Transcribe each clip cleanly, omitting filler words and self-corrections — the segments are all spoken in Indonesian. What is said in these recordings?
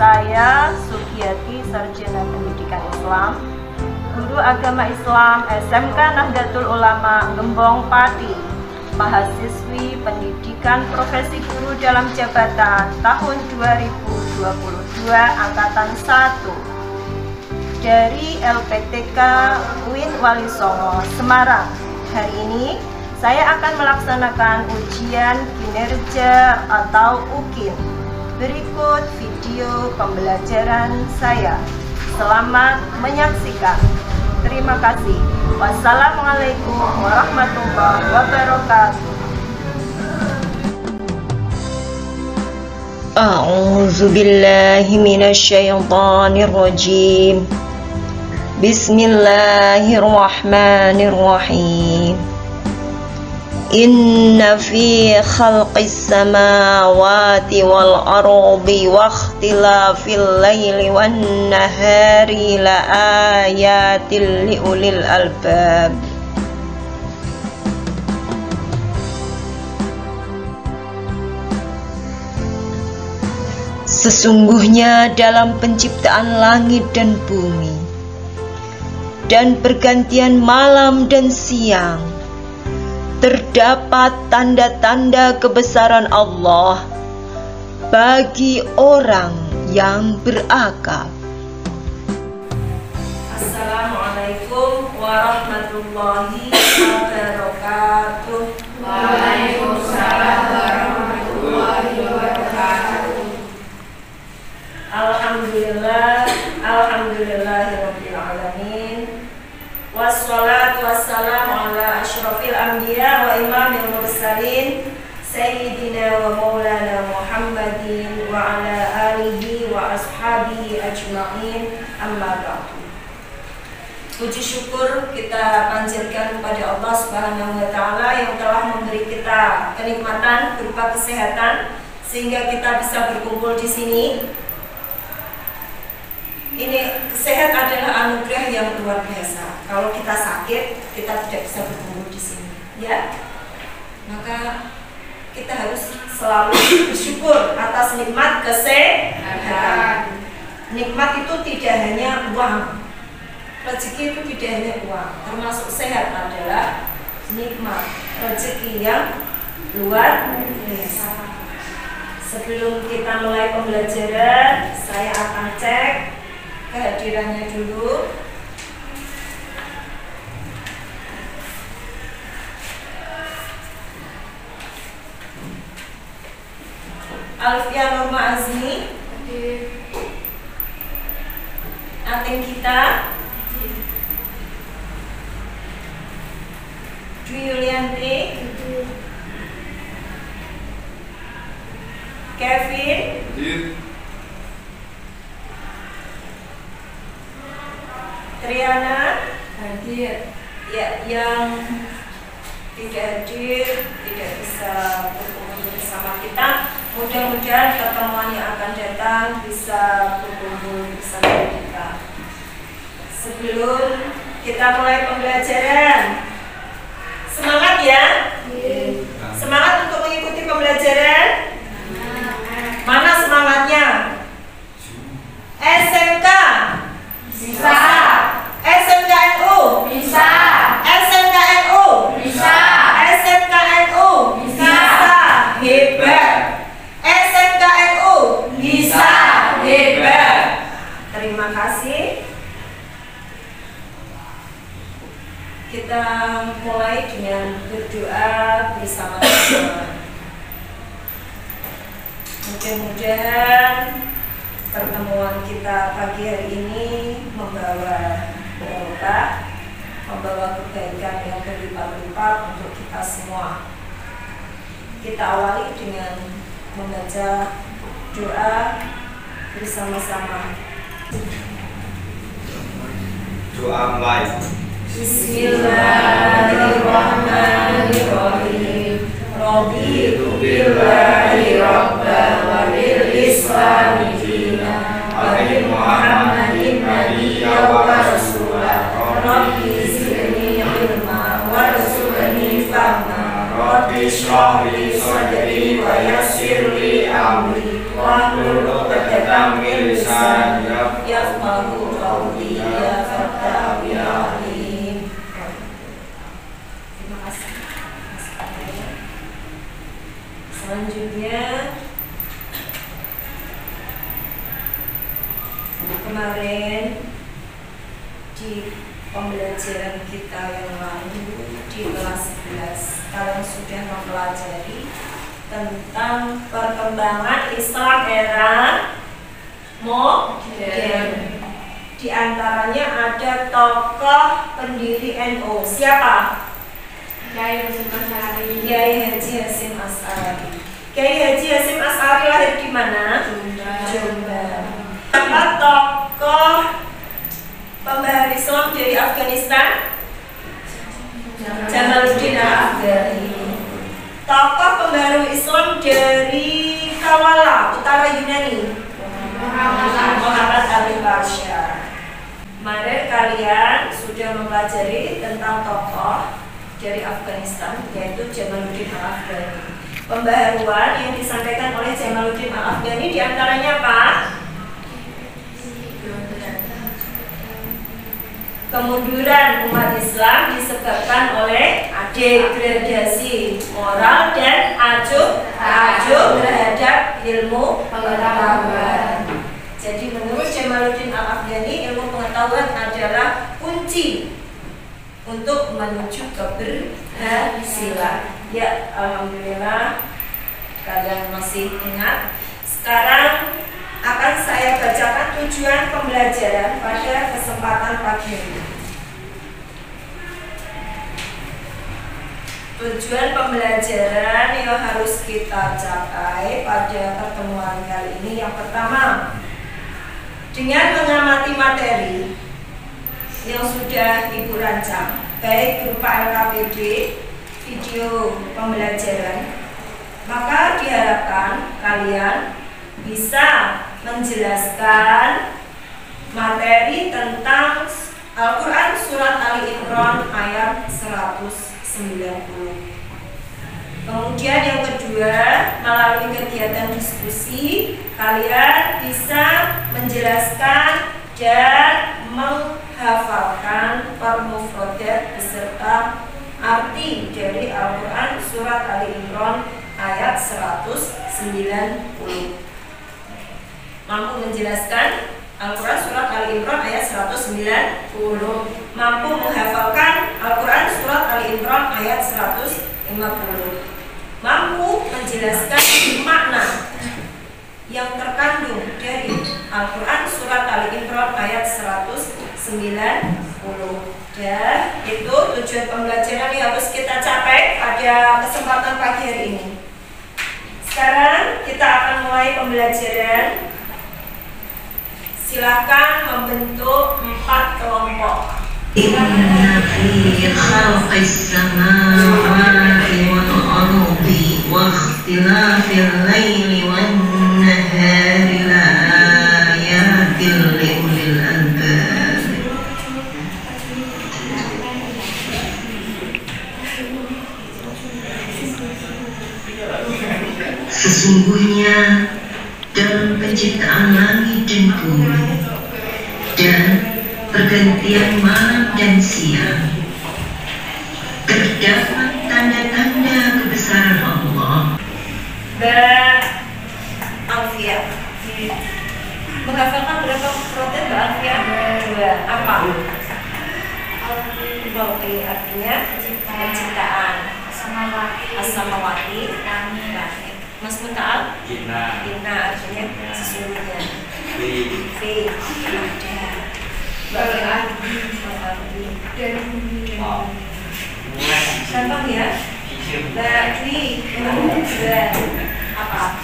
Saya Sugiyati, Sarjana Pendidikan Islam, Guru Agama Islam SMK Nahdlatul Ulama Gembong Pati, mahasiswi Pendidikan Profesi Guru dalam Jabatan tahun 2022 Angkatan 1 dari LPTK UIN Wali Songo, Semarang. Hari ini saya akan melaksanakan ujian kinerja atau UKIN. Berikut video pembelajaran saya. Selamat menyaksikan. Terima kasih. Wassalamualaikum warahmatullahi wabarakatuh. A'udzu billahi minasyaitonir rajim. Bismillahirrahmanirrahim. Inna fi khalqis samawati wal ardi wa ikhtilafil laili wan nahari la ayatil liulil albab. Sesungguhnya dalam penciptaan langit dan bumi dan pergantian malam dan siang terdapat tanda-tanda kebesaran Allah bagi orang yang berakal. Assalamualaikum warahmatullahi wabarakatuh. Waalaikumsalam warahmatullahi wabarakatuh. Alhamdulillahirabbil alamin. Wassalatu wassalamu ala asyrafil anbiya wa imamil mursalin sayyidina wa maulana Muhammadin wa ala alihi wa ashabihi ajma'in, amma ba'du. Puji syukur kita panjatkan kepada Allah Subhanahu wa taala yang telah memberi kita kenikmatan berupa kesehatan sehingga kita bisa berkumpul di sini. Ini sehat adalah anugerah yang luar biasa. Kalau kita sakit, kita tidak bisa berkumpul di sini, ya. Maka kita harus selalu bersyukur atas nikmat kesehatan. Nikmat itu tidak hanya uang, rezeki itu tidak hanya uang, termasuk sehat adalah nikmat, rezeki yang luar biasa. Sebelum kita mulai pembelajaran, saya akan cek kehadirannya dulu. Alfia Norma Azmi, Ating kita, Dwi Yulianti, Kevin, Triana hadir, ya, yang tidak hadir tidak bisa berkumpul bersama kita. Mudah-mudahan pertemuan yang akan datang bisa berkumpul bersama kita. Sebelum kita mulai pembelajaran, semangat ya, semangat untuk mengikuti pembelajaran. Mana semangatnya? SMK Bisa. SMKNU Bisa. SMKNU Bisa. SMKNU Bisa. Hebat. SMKNU Bisa. Hebat. Terima kasih. Kita mulai dengan berdoa bersama-sama. Mudah-mudahan pertemuan kita pagi hari ini membawa berkah, membawa kebaikan yang berlipat-lipat untuk kita semua. Kita awali dengan membaca doa bersama-sama. Doa mulai. Bismillahirrahmanirrahim. Raditu billahi rabban wa bil islami dinan wa bi Muhammadin nabiyyan wa rasulan. Rabbi zidni ilma warzuqni fahma. Rabbi shrah li sadri wa yassir li amri wahlul 'uqdatam min Kemarin di pembelajaran kita yang lalu di kelas 11 kalian sudah mempelajari tentang perkembangan Islam era modern. Di antaranya ada tokoh pendiri NU. Siapa? Kiai Hasyim Asy'ari. Kiai Haji Hasyim Asy'ari. Kiai Haji Hasyim Asy'ari lahir di mana? Jombang. Siapa tokoh pembaharu Islam dari Afghanistan? Jamaluddin Al-Afghani. Tokoh pembaharu Islam dari Kawala, utara Yunani? Muhammad Al-Bashar. Kemarin kalian sudah mempelajari tentang tokoh dari Afghanistan, yaitu Jamaluddin Al-Afghani. Pembaharuan yang disampaikan oleh Jamaluddin Al-Afghani diantaranya apa? Kemunduran umat Islam disebabkan oleh degradasi moral dan acuh terhadap ilmu pengetahuan. Jadi menurut Jamaluddin Al-Afghani, ilmu pengetahuan adalah kunci untuk menuju keberhasilan. Ya, alhamdulillah kalian masih ingat. Sekarang akan saya bacakan tujuan pembelajaran pada kesempatan pagi ini. Tujuan pembelajaran yang harus kita capai pada pertemuan kali ini, yang pertama, dengan mengamati materi yang sudah Ibu rancang, baik berupa LKPD, video pembelajaran, maka diharapkan kalian bisa menjelaskan materi tentang Al-Quran Surat Ali Imran ayat 190. Kemudian yang kedua, melalui kegiatan diskusi, kalian bisa menjelaskan dan menghafalkan per-mufradat beserta arti dari Al-Quran Surat Ali Imran ayat 190. Mampu menjelaskan Al-Quran Surat Ali Imran ayat 190. Mampu menghafalkan Al-Quran Surat Ali Imran ayat 150. Mampu menjelaskan makna yang terkandung dari Al-Quran Surat Ali Imran ayat 190. Dan itu tujuan pembelajaran yang harus kita capai pada kesempatan pagi hari ini. Sekarang kita akan mulai pembelajaran. Silakan membentuk 4 kelompok. Inna fi khalqis samawati wal ardi wa ikhtilafil laili wan nahari la ayatin li ulil albab. Sesungguhnya dalam penciptaan langit dan bumi dan pergantian malam dan siang terdapat tanda-tanda kebesaran Allah. Mbak Alfia, menghafalkan berapa protein Mbak Alfia? 2. Apa? Alfia artinya penciptaan. As-samawati. Mas Mutaal? Inna artinya sesungguhnya. Fi. Contoh ya. Bagi apa?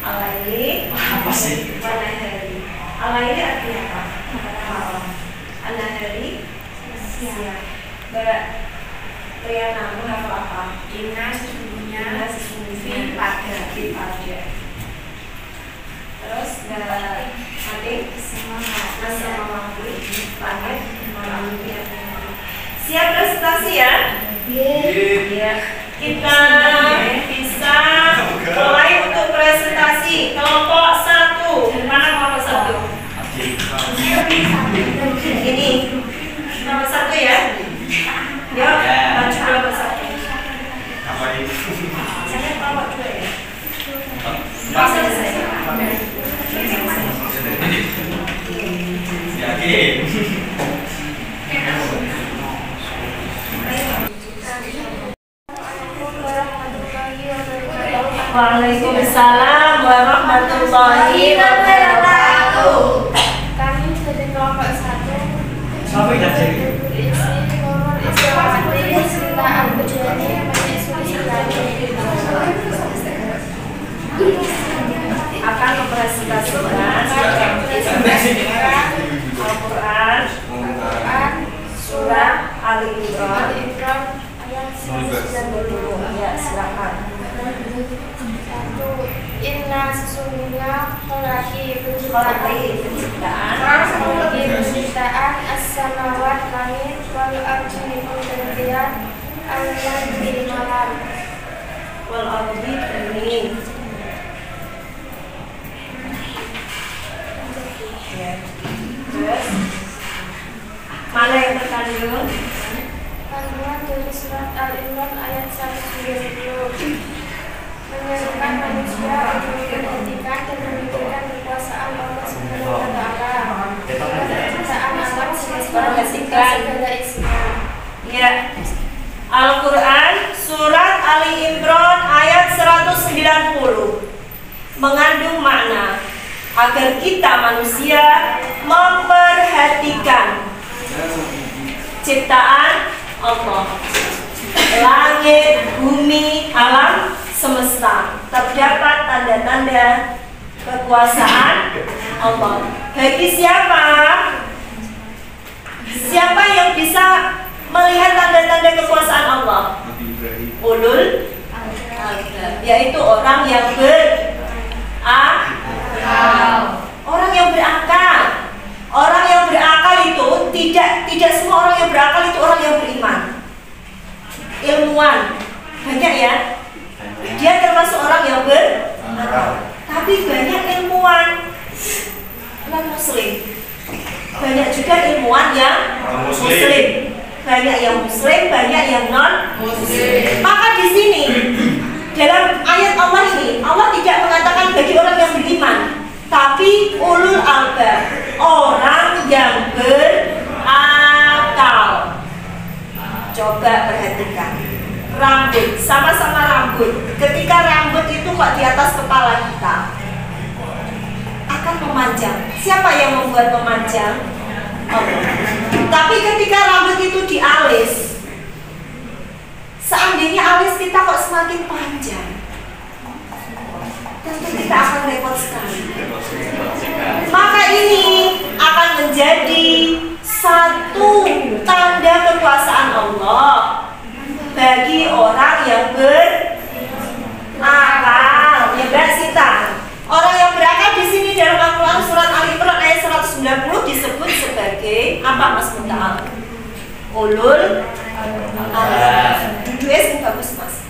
Alaili. Apa sih? Alaili. Alaili artinya apa? Malam. Alaili siang. Mbak Triana, menghafal apa? Inna sesungguhnya. Fi pada. Terus Mbak Ade, As-samawati, langit, malam. Siap presentasi ya? Iya. Kita bisa mulai untuk presentasi kelompok 1. Mana kelompok 1? Ini kelompok 1 ya? Yuk, maju kelompok 1. Apa ini? Saya kelompok 2 ya? Selesai. Yasin. Waalaikumsalam warahmatullahi wabarakatuh. Kami dari kelompok 1 Sampai dah jadi. Akan mempresentasikan Al-Quran Surah Ali Imran ayat 190. Ya, silakan. Inna sesungguhnya kholaki Penciptaan penciptaan as-samawat langit wal ardi pergantian alam di malam wal ardi bumi. Ya. Terus mana yang terkandung? kandungan dari surat Al-Imran ayat 190 menyerukan manusia untuk memperhatikan dan memikirkan kekuasaan Allah Subhanahu wa Ta'ala penciptaan alam semesta segala isinya. Ya. Al-Quran Surat Ali Imran ayat 190 mengandung makna agar kita manusia memperhatikan ciptaan Allah, langit, bumi, alam semesta. Terdapat tanda-tanda kekuasaan Allah. Bagi siapa? Siapa yang bisa melihat tanda-tanda kekuasaan Allah? Ulul albab, yaitu orang yang berakal. Orang yang berakal. Orang yang berakal itu tidak semua orang yang berakal itu orang yang beriman. Ilmuwan banyak ya. Dia termasuk orang yang berakal. Tapi banyak ilmuwan non muslim. Banyak juga ilmuwan yang muslim. Banyak yang muslim, banyak yang non muslim. Maka di sini dalam ayat Allah ini Allah tidak mengatakan bagi orang yang beriman, tapi ulul albab, orang yang berakal. Coba perhatikan rambut, sama-sama rambut. Ketika rambut itu kok di atas kepala kita akan memanjang. Siapa yang membuat memanjang? Allah. Tapi ketika rambut itu dialis, seandainya alis kita kok semakin panjang, tentu kita akan repot sekali. Maka ini akan menjadi satu tanda kekuasaan Allah bagi orang yang berakal. Ya, Mbak Sita. Orang yang berakal di sini dalam Al-Quran surat Al-Imran ayat 190 disebut sebagai apa, Mas Munta'al? Ulul albab. Duduknya sih bagus, Mas.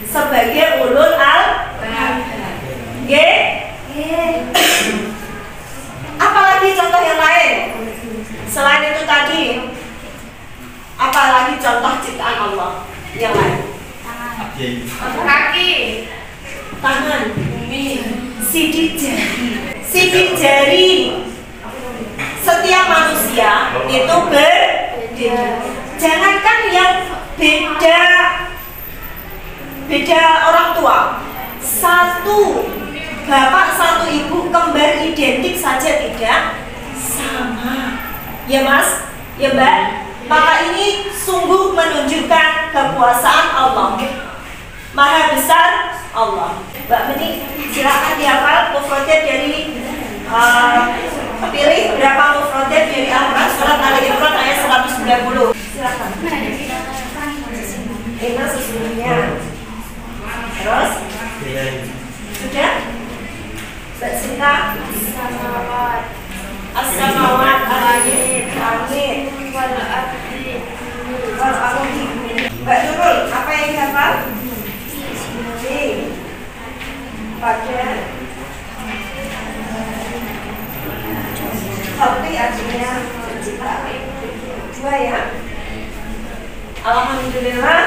Sebagai ulul albab. Apalagi contoh yang lain selain itu tadi? Apalagi contoh ciptaan Allah yang lain? Kaki, Tangan, bumi, sidik jari. Sidik jari setiap manusia itu berbeda. Jangankan yang beda orang tua, satu bapak satu ibu kembar identik saja tidak sama. Ya Mas, ya Mbak. Maka ini sungguh menunjukkan kekuasaan Allah. Maha besar Allah. Mbak Meni, silakan dihafal mufradat dari pilih berapa mufradat dari Al-Quran surat Ali Imran ayat 190. Silakan. Inna sesungguhnya. Terus? Sudah? Mbak Sinta? As-samawat langit wal ardi. Mbak Nurul, apa yang dihafal? Pada Khati artinya penciptaan. Dua ya. Alhamdulillah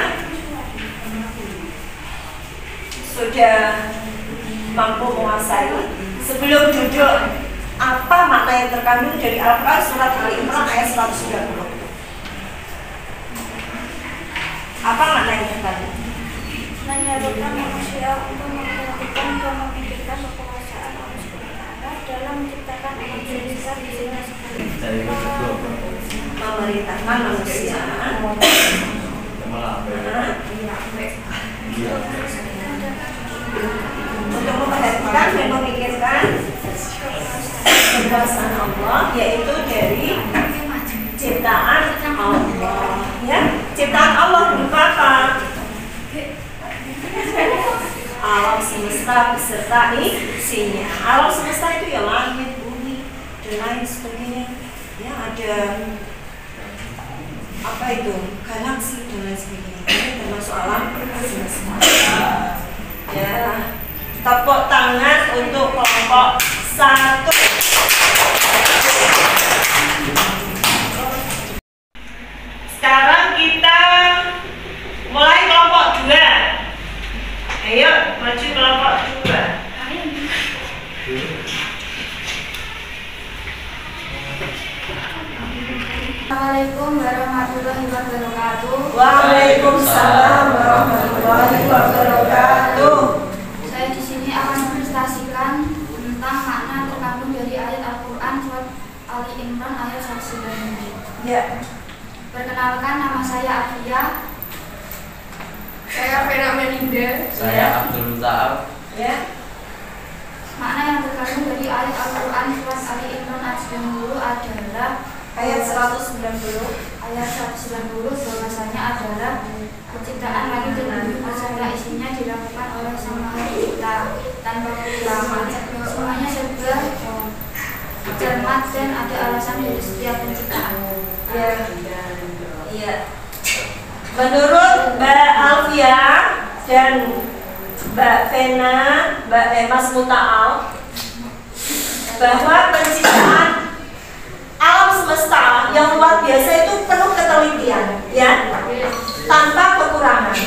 sudah mampu menguasai. Sebelum duduk, apa makna yang terkandung dari Al-Quran surat Ali Imran ayat 190. Apa makna yang terkandung? Menyerukan manusia untuk memperhatikan dan memikirkan kekuasaan Allah SWT dalam menciptakan alam semesta di sini Memerintahkan manusia untuk memperhatikan dan memikirkan kekuasaan Allah, yaitu dari ciptaan Allah. Ya, ciptaan Allah berupa apa? Alam semesta beserta isinya. Alam semesta itu ya langit, bumi, dan lain sebagainya. Ya, ada apa itu? Galaksi dan lain sebagainya. Ini termasuk alam semesta. Ya, tepuk tangan untuk kelompok 1. Sekarang kita mulai kelompok 2. Ayo, maju kelompok 2. Assalamualaikum warahmatullahi wabarakatuh. Waalaikumsalam warahmatullahi wabarakatuh. Saya di sini akan mempresentasikan tentang makna terkandung dari ayat Al-Quran surat Ali Imran ayat 190. Ya. Perkenalkan, nama saya Afia. Saya Vera Melinda. Saya Abdul Muta'ab. Ya. Makna yang terkandung dari ayat Al-Quran surat Ali Imran ayat 90 adalah Ayat 190. ayat 190 bahwasanya adalah penciptaan langit dan bumi beserta isinya dilakukan oleh Sang Maha Pencipta tanpa kekurangan. Semuanya serba cermat dan ada alasan dari setiap penciptaan. Ya. Iya. Menurut Mbak Alfia dan Mbak Vena, Mas Muta'al, bahwa penciptaan alam semesta yang luar biasa itu penuh ketelitian, ya, tanpa kekurangan.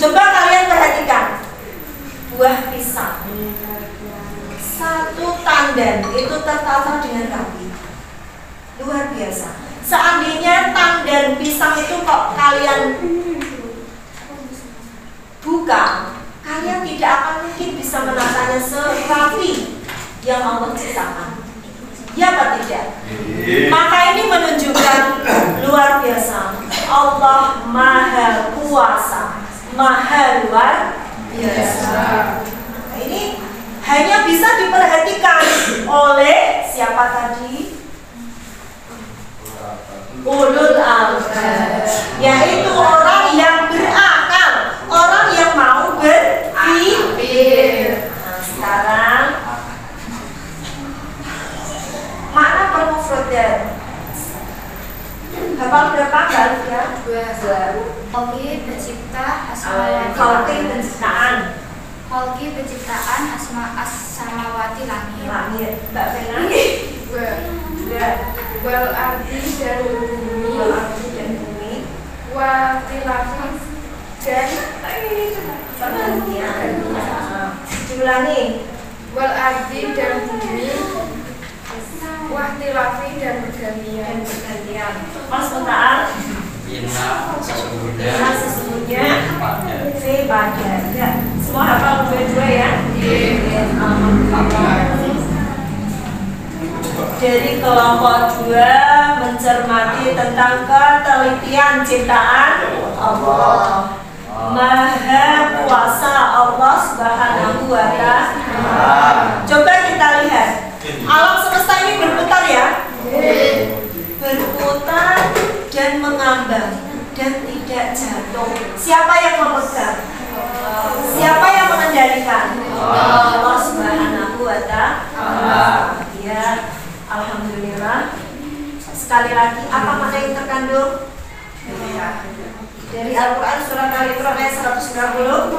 Coba kalian perhatikan buah pisang, satu tandan itu tertata dengan rapi, luar biasa. Seandainya tandan pisang itu kok kalian buka, kalian tidak akan mungkin bisa menatanya serapi yang Allah ciptakan. Ya apa tidak? Maka ini menunjukkan luar biasa. Allah Maha Kuasa, Maha luar biasa. Nah, ini hanya bisa diperhatikan oleh siapa tadi? Ulul albab, yaitu orang yang berakal, orang yang mau berpikir. Nah, sekarang makna permufradan. Hafal berapa kali ya? 2. Khalqi pencipta asmawati Khalqi penciptaan. Khalqi penciptaan as-samawati langit. Langit. Mbak Vena? 2. Wal ardi dan bumi. Wal ardi dan bumi. Wa tilafin dan Pergantian. Diulangi. wal ardi dan bumi. Wa tilafi dan bergantian. Mas Muta'al? Inna sesungguhnya Nah, sesungguhnya pada pada. Ya, semua hafal 2 ya? Dari kelompok 2 mencermati tentang ketelitian ciptaan Allah. Maha Kuasa Allah Subhanahu wa Ta'ala. Coba kita lihat. Alam semesta ini berputar ya? Berputar dan mengambang dan tidak jatuh. Siapa yang memegang? Siapa yang mengendalikan? Allah Subhanahu wa Ta'ala. Ya, alhamdulillah. Sekali lagi, apa makna yang terkandung? Dari Al-Quran surat Al-Imran ayat 190.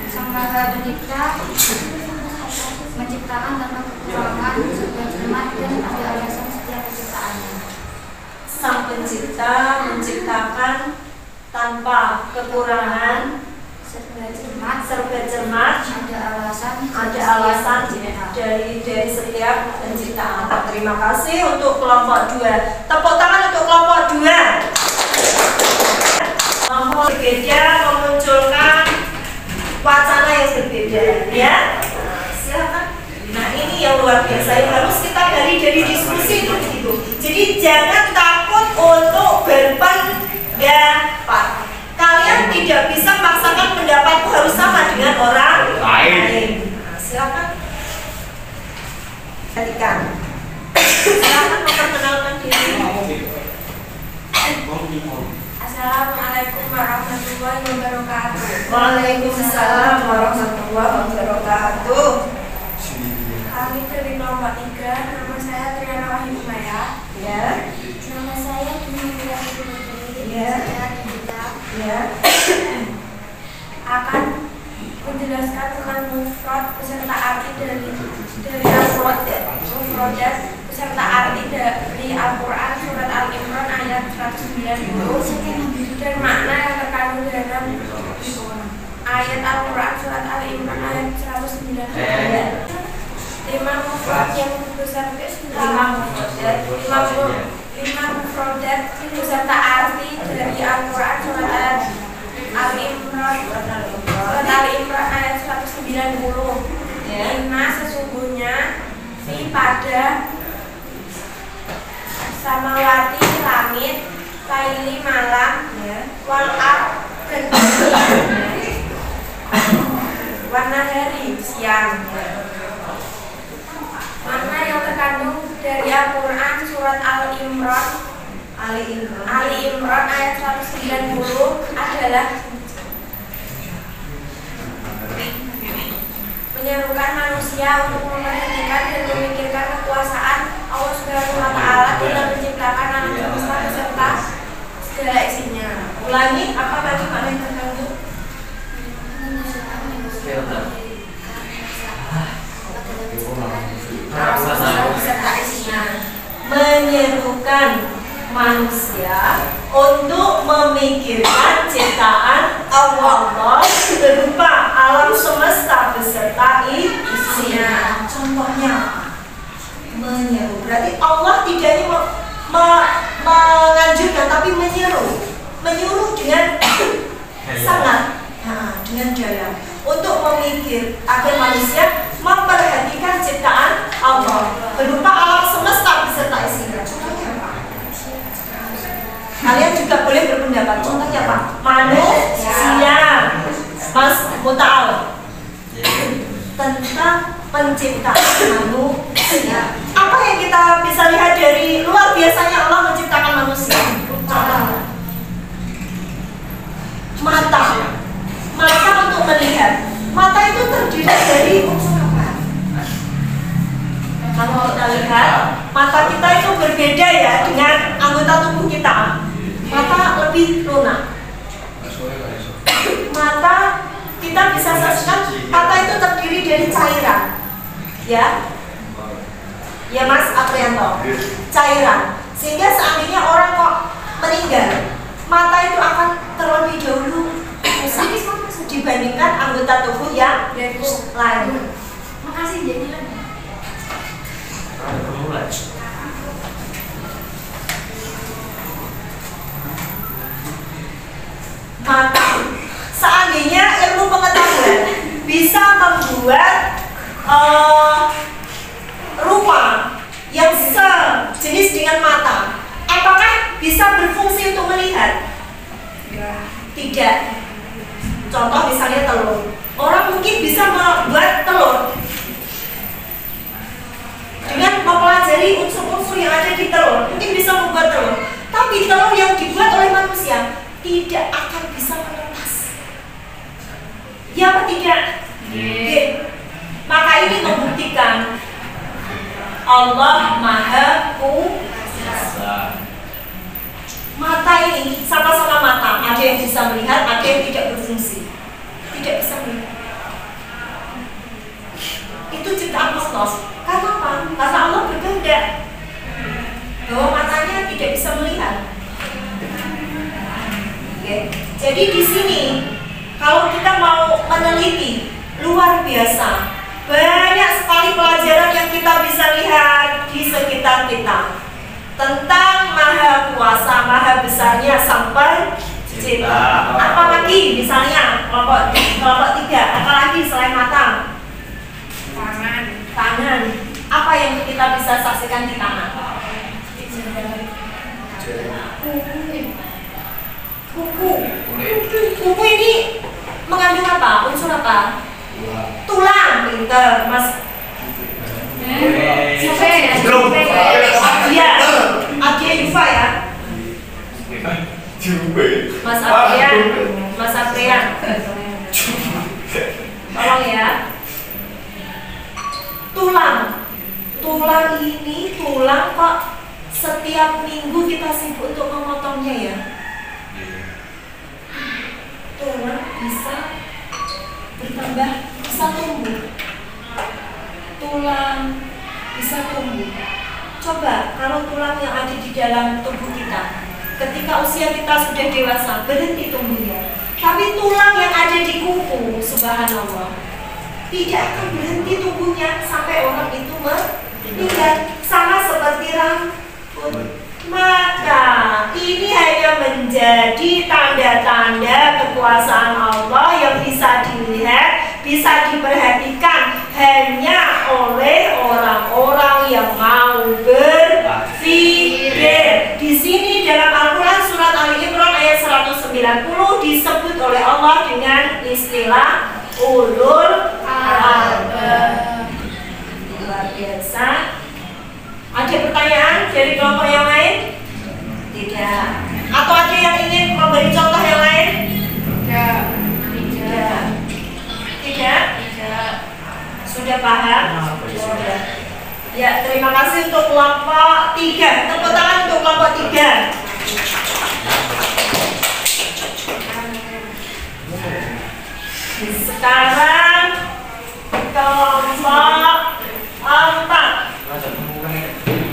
Sang Maha Pencipta menciptakan tanpa kekurangan, serba cermat dan ada alasan setiap penciptaannya. Sang Pencipta menciptakan tanpa kekurangan, Serba cermat serba cermat, ada alasan dari setiap penciptaan. Terima kasih untuk kelompok 2. Tepuk tangan untuk kelompok 2. Kelompok berbeda memunculkan wacana yang berbeda, ya. Silakan. Nah, ini yang luar biasa yang harus kita gali dari diskusi itu begitu. Jadi jangan takut untuk berpendapat. Kalian tidak bisa memaksakan pendapatku harus sama dengan orang lain. Nah, silakan. Ketika silakan memperkenalkan diri. Assalamualaikum warahmatullahi wabarakatuh. Waalaikumsalam warahmatullahi wabarakatuh. Kami dari kelompok 3, nama saya Triana Wahyu Maya. Ya. Nama saya Dini Putri. Ya. Saya Dita. Ya. Akan menjelaskan tentang mufrad beserta arti dari mufradat beserta arti dari Al-Quran surat Al-Imran ayat 190 dan makna yang terkandung dalam ayat Al-Quran surat Al-Imran ayat 190. 5 mufrad yang besar 5 mufradat beserta arti dari Al-Quran surat Al-Imran ayat 190. Inna sesungguhnya fi pada samawati langit, laili malam, wal ard dan bumi, warna hari siang. Makna yang terkandung dari Al-Quran surat Al-Imran Ali Imran ayat 190 adalah menyerukan manusia untuk memperhatikan dan memikirkan kekuasaan Allah Subhanahu wa Ta'ala dalam menciptakan alam semesta beserta segala isinya. Ulangi, apa tadi makna yang terkandung? Beserta isinya. Menyerukan manusia untuk memikirkan ciptaan Allah berupa alam semesta beserta isinya. Contohnya menyeru, berarti Allah tidak hanya menganjurkan tapi menyuruh dengan sangat, dengan dalam untuk memikir agar manusia memperhatikan ciptaan Allah berupa alam semesta beserta isinya. Contohnya apa? Kalian juga boleh berpendapat. Contohnya apa? Manusia, Mas Mutal, tentang penciptaan manusia. Apa yang kita bisa lihat dari luar biasanya Allah menciptakan manusia? Mata untuk melihat. Mata itu terdiri dari unsur apa? Kalau kita lihat, mata kita itu berbeda ya dengan anggota tubuh kita. Mata lebih lunak. Mata kita bisa saksikan, mata itu terdiri dari cairan, ya Mas Aprianto, cairan. Sehingga seandainya orang kok meninggal, mata itu akan terlebih dahulu rusak dibandingkan anggota tubuh yang lain. Makasih jadi lagi. Mata, seandainya ilmu pengetahuan bisa membuat rupa yang sejenis dengan mata, apakah bisa berfungsi untuk melihat? Tidak. Contoh misalnya telur. Orang mungkin bisa membuat telur dengan mempelajari unsur-unsur yang ada di telur, mungkin bisa membuat telur. Tapi telur yang dibuat oleh manusia tidak akan bisa menetas. Ya apa tidak? Maka ini membuktikan Allah Maha Kuasa. Mata ini sama-sama mata, ada yang bisa melihat, ada yang tidak berfungsi, tidak bisa melihat. Itu ciptaan Allah. Karena apa? Karena Allah berkehendak bahwa matanya tidak bisa melihat. Oke. Jadi di sini Kalau kita mau meneliti, luar biasa. Banyak sekali pelajaran yang kita bisa lihat di sekitar kita tentang Maha Kuasa, Maha besarnya Sang Pencipta. Apalagi misalnya kelompok 3, apalagi selain mata? Tangan. Apa yang kita bisa saksikan di tangan? Kuku. Kuku ini mengandung apa? Unsur apa? Tulang. Pinter, Mas. Abdia Yufa ya. Mas Aprian. Tolong ya. Tulang ini kok setiap minggu kita sibuk untuk memotongnya ya. Tulang bisa bertambah, bisa tumbuh. Tulang bisa tumbuh. Coba kalau tulang yang ada di dalam tubuh kita, ketika usia kita sudah dewasa, berhenti tumbuhnya. Tapi tulang yang ada di kuku, subhanallah, tidak akan berhenti tumbuhnya sampai orang itu meninggal. Sama seperti rambut. Maka ini hanya menjadi tanda-tanda kekuasaan Allah yang bisa dilihat, bisa diperhatikan hanya oleh orang-orang yang mau berpikir. Di sini dalam Al-Quran surat Ali Imran ayat 190 disebut oleh Allah dengan istilah ulul albab. Luar biasa. Ada pertanyaan dari kelompok yang lain? Tidak. Atau ada yang ingin memberi contoh yang lain? Tidak. Sudah paham? Sudah. Ya, terima kasih untuk kelompok 3. Tepuk tangan untuk kelompok 3. Sekarang kelompok 4.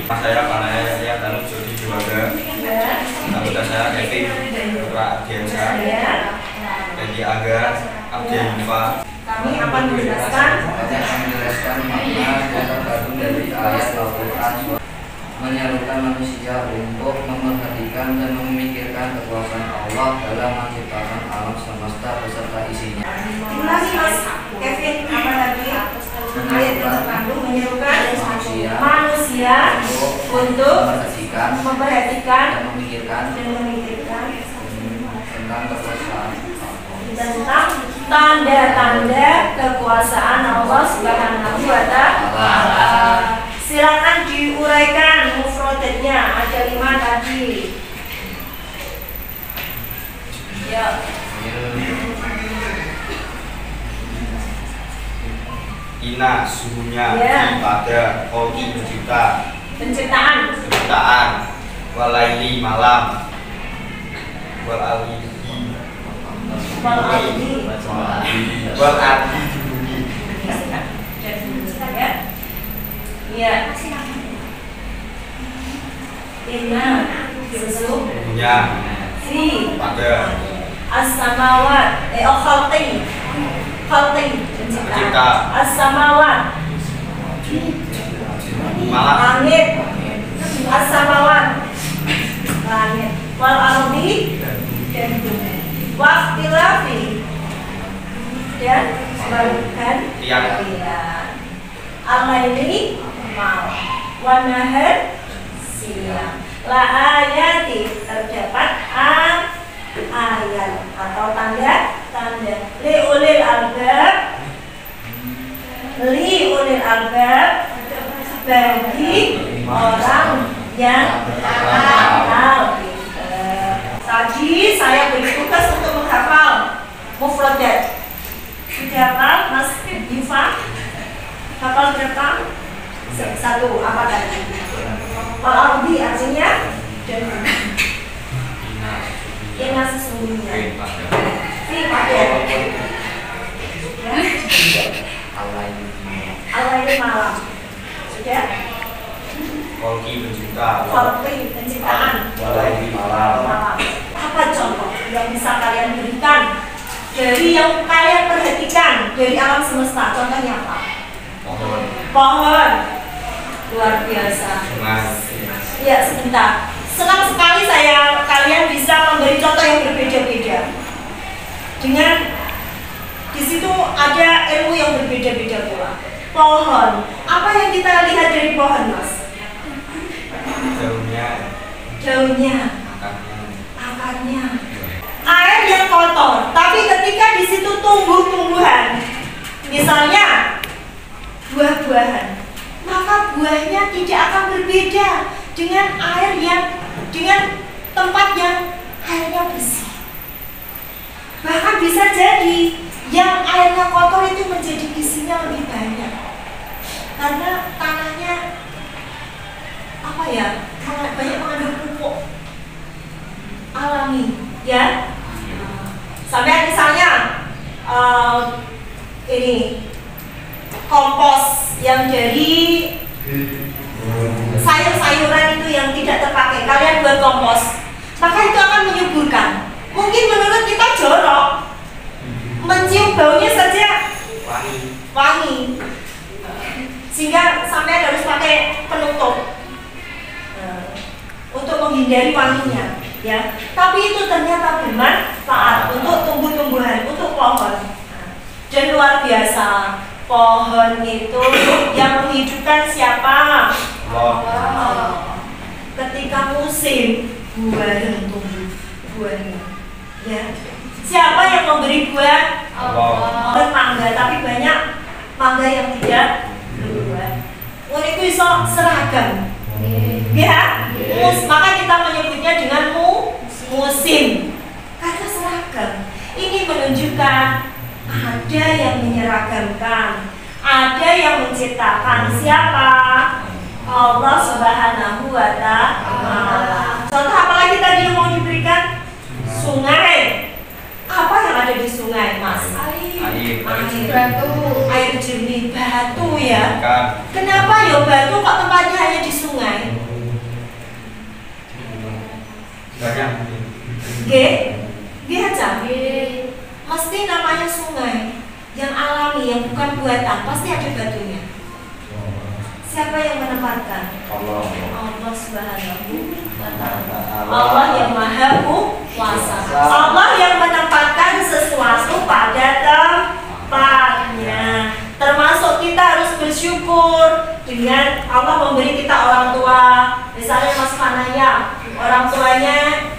Saya Panaya Tanu Jodi Juwaga. Anggota saya Kevin Putra Adiansa, Dedi Aga, Abdia Yufa. Kami akan menjelaskan makna dan terkandung dari ayat Al-Quran, menyalurkan manusia untuk memperhatikan dan memikirkan kekuasaan Allah dalam menciptakan alam semesta beserta isinya. Ulangi Mas Kevin, apa tadi? Ayat yang terkandung menyerukan manusia untuk memperhatikan dan memikirkan tentang kekuasaan tentang tanda-tanda kekuasaan Allah Subhanahu wa Ta'ala. Silakan diuraikan mufradatnya, ada 5 tadi. Ya. Ina suhunya pada Koki penciptaan walaili malam waladi di bumi. Ya. Ina sesungguhnya pada as-samawat khalqi pencipta as-samawat langit as-samawat langit wal ardi dan bumi waqtilafi dan sebagian al-laili malam wan nahar siang la ayati terdapat ayat atau tanda li ulil albab bagi orang yang akal. Tadi saya beri tugas untuk menghafal mufradat. Sudah hafal Mas Yufa? Hafal berapa? 1. Apa tadi? Al-ardi artinya dan ina sesungguhnya. Al-laili malam. Sudah? Koki pencipta. Koki penciptaan. Walaili malam. Apa contoh yang bisa kalian berikan dari yang kalian perhatikan dari alam semesta, contohnya apa? Pohon. Pohon. Luar biasa. Ya, sebentar. Senang sekali kalian bisa memberi contoh yang berbeda-beda. Dengan di situ ada ilmu yang berbeda-beda pula. Pohon. Apa yang kita lihat dari pohon, Mas? Daunnya, akarnya, air yang kotor. Tapi ketika di situ tumbuh-tumbuhan, misalnya buah-buahan, maka buahnya tidak akan berbeda dengan dengan tempat yang airnya bersih. Bahkan bisa jadi yang airnya kotor itu menjadi gizinya lebih banyak karena tanahnya banyak mengandung pupuk alami, ya. Sampai misalnya ini kompos yang dari sayur-sayuran itu yang tidak terpakai, kalian buat kompos, maka itu akan menyuburkan. Mungkin menurut kita jorok, mencium baunya saja wangi, sehingga sampai harus pakai penutup untuk menghindari wanginya, ya. Tapi itu ternyata bermanfaat untuk tumbuh-tumbuhan, untuk pohon. Dan luar biasa, pohon itu yang menghidupkan siapa? Allah. Ketika musim buah tumbuh buahnya, ya. Siapa yang memberi buah? Allah. Pohon mangga, tapi banyak mangga yang tidak berbuah. Itu iso seragam, ya. Maka kita menyebutnya dengan musim, karena seragam. Ini menunjukkan ada yang menyeragamkan, ada yang menciptakan. Siapa? Allah Subhanahu wa Ta'ala. Contoh apa lagi tadi yang mau diberikan? Sungai. Apa yang ada di sungai, Mas? Air. Batu. Air jernih, batu, ya. Kenapa ya batu kok tempatnya hanya di sungai? Banyak. Aja. Mesti namanya sungai yang alami, yang bukan buatan, pasti ada batunya. Siapa yang menempatkan? Allah. Allah Subhanahu wa Ta'ala. Allah yang Maha Kuasa. Allah yang menempatkan sesuatu pada tempatnya. Termasuk kita harus bersyukur dengan Allah memberi kita orang tua. Misalnya Mas Fanaya, orang tuanya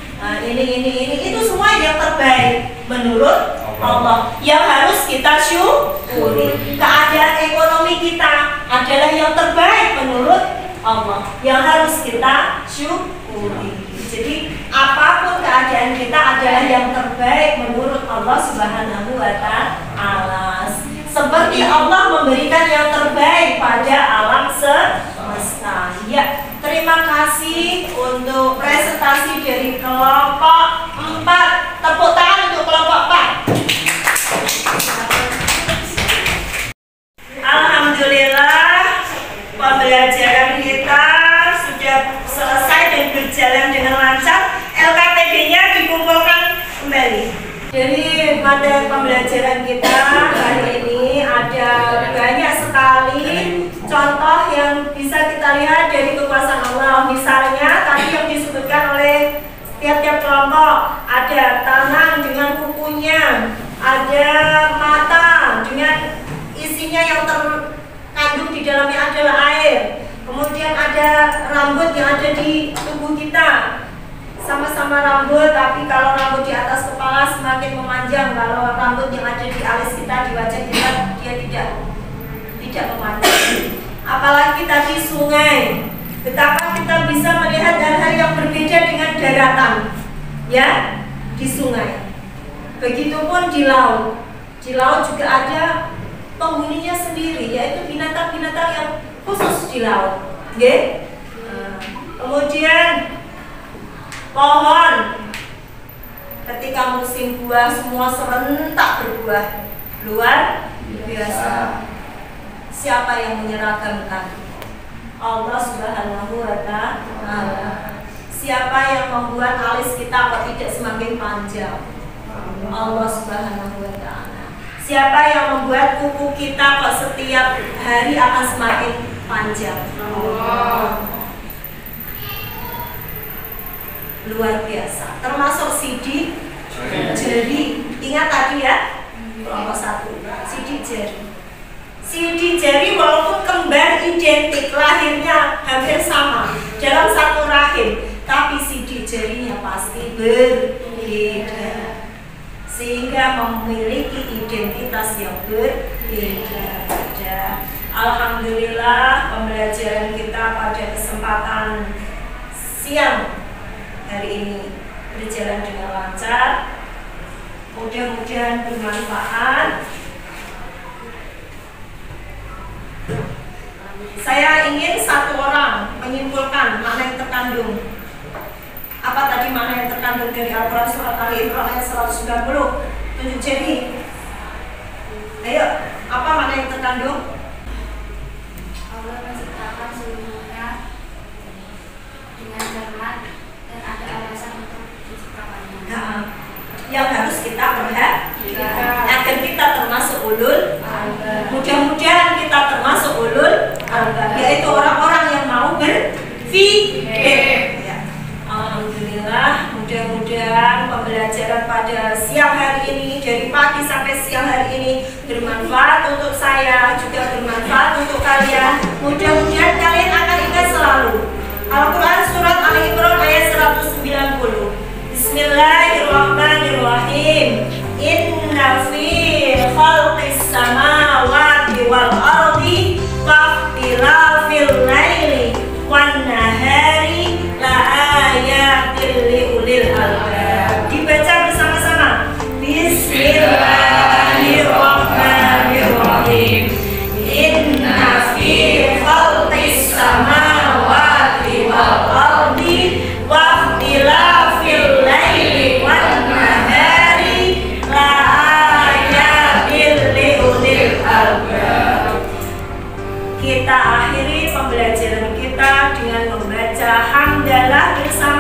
ini itu semua yang terbaik menurut Allah yang harus kita syukuri. Keadaan ekonomi kita adalah yang terbaik menurut Allah yang harus kita syukuri. Jadi apapun keadaan kita adalah yang terbaik menurut Allah Subhanahu wa Ta'ala. Seperti Allah memberikan yang terbaik pada alam semesta. Ya, terima kasih untuk presentasi dari kelompok 4. Tepuk tangan untuk kelompok 4. Alhamdulillah, pembelajaran kita sudah selesai dan berjalan dengan lancar. LKPD-nya dikumpulkan kembali. Jadi pada pembelajaran kita hari ini ada banyak sekali contoh yang bisa kita lihat dari kekuasaan Allah. Misalnya tadi yang disebutkan oleh tiap-tiap kelompok, ada tangan dengan kukunya, ada mata dengan isinya yang terkandung di dalamnya adalah air. Kemudian ada rambut yang ada di tubuh kita, sama-sama rambut, tapi kalau rambut di atas kepala semakin memanjang, kalau rambut yang ada di alis kita, di wajah kita, dia tidak memanjang. Apalagi tadi sungai, betapa kita bisa melihat hal-hal yang berbeda dengan daratan, ya, di sungai. Begitupun di laut. Di laut juga ada penghuninya sendiri, yaitu binatang-binatang yang khusus di laut. Okay? Kemudian pohon, ketika musim buah semua serentak berbuah, luar biasa. Siapa yang menyeragamkan? Allah Subhanahu wa Ta'ala. Siapa yang membuat alis kita kok tidak semakin panjang? Allah Subhanahu wa Ta'ala. Siapa yang membuat kuku kita kok setiap hari akan semakin panjang? Allah. Luar biasa. Termasuk sidik jari. Ingat tadi ya, kelompok 1. Sidik jari. Sidik jari walaupun kembar identik, lahirnya hampir sama dalam satu rahim, tapi sidik jarinya pasti berbeda, sehingga memiliki identitas yang berbeda. Alhamdulillah, pembelajaran kita pada kesempatan siang hari ini berjalan dengan lancar. Mudah-mudahan bermanfaat. Saya ingin satu orang menyimpulkan makna yang terkandung. Apa tadi makna yang terkandung dari Al-Quran surat Ali Imran ayat 190? Tunjuk jari. Ayo, apa makna yang terkandung? Allah menciptakan seluruhnya dengan cermat dan ada alasan untuk diciptakannya. Nah, yang harus kita perhatikan agar kita termasuk ulul albab. Mudah-mudahan kita termasuk ulul albab, yaitu orang-orang yang mau berpikir. Ya. Alhamdulillah, mudah-mudahan pembelajaran pada siang hari ini, dari pagi sampai siang hari ini, bermanfaat untuk saya, juga bermanfaat untuk kalian. Mudah-mudahan kalian akan ingat selalu Al-Quran surat Ali Imran ayat 190. Bismillahirrahmanirrahim. Inna fi khalqis samawati wal ardi wa ikhtilafil laili wan nahari la ayatil liulil albab. Dibaca bersama-sama. Bismillahirrahmanirrahim. Inna fi khalqis samawati wal ardi wa ikhtilafil laili wan nahari la ayatil liulil albab. Kita akhiri pembelajaran kita dengan membaca hamdalah bersama